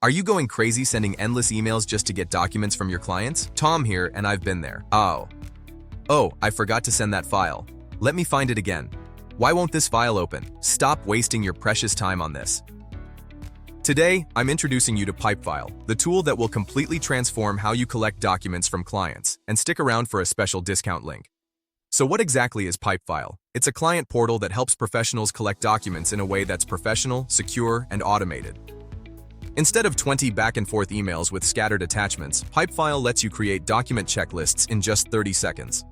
Are you going crazy sending endless emails just to get documents from your clients? Tom here, and I've been there. Oh, I forgot to send that file. Let me find it again. Why won't this file open? Stop wasting your precious time on this. Today, I'm introducing you to Pipefile, the tool that will completely transform how you collect documents from clients, and stick around for a special discount link. So what exactly is Pipefile? It's a client portal that helps professionals collect documents in a way that's professional, secure, and automated. Instead of 20 back-and-forth emails with scattered attachments, Pipefile lets you create document checklists in just 30 seconds.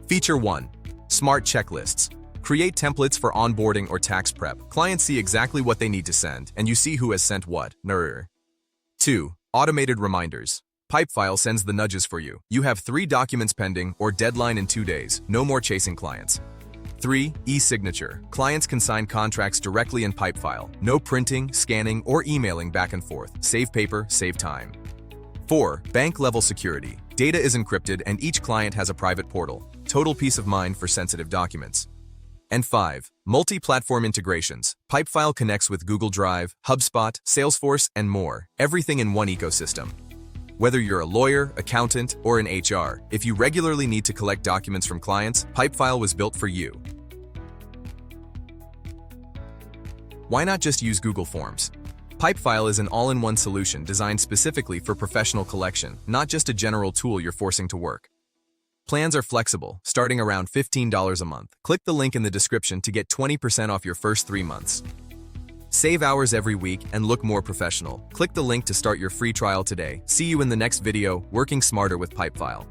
Feature 1. Smart checklists. Create templates for onboarding or tax prep. Clients see exactly what they need to send, and you see who has sent what. 2. Automated reminders. Pipefile sends the nudges for you. You have 3 documents pending or deadline in 2 days. No more chasing clients. 3. E-signature. Clients can sign contracts directly in Pipefile. No printing, scanning, or emailing back and forth. Save paper, save time. 4. Bank-level security. Data is encrypted and each client has a private portal. Total peace of mind for sensitive documents. And 5. Multi-platform integrations. Pipefile connects with Google Drive, HubSpot, Salesforce, and more. Everything in one ecosystem. Whether you're a lawyer, accountant, or in HR, if you regularly need to collect documents from clients, Pipefile was built for you. Why not just use Google Forms? Pipefile is an all-in-one solution designed specifically for professional collection, not just a general tool you're forcing to work. Plans are flexible, starting around $15 a month. Click the link in the description to get 20% off your first 3 months. Save hours every week and look more professional. Click the link to start your free trial today. See you in the next video, working smarter with Pipefile.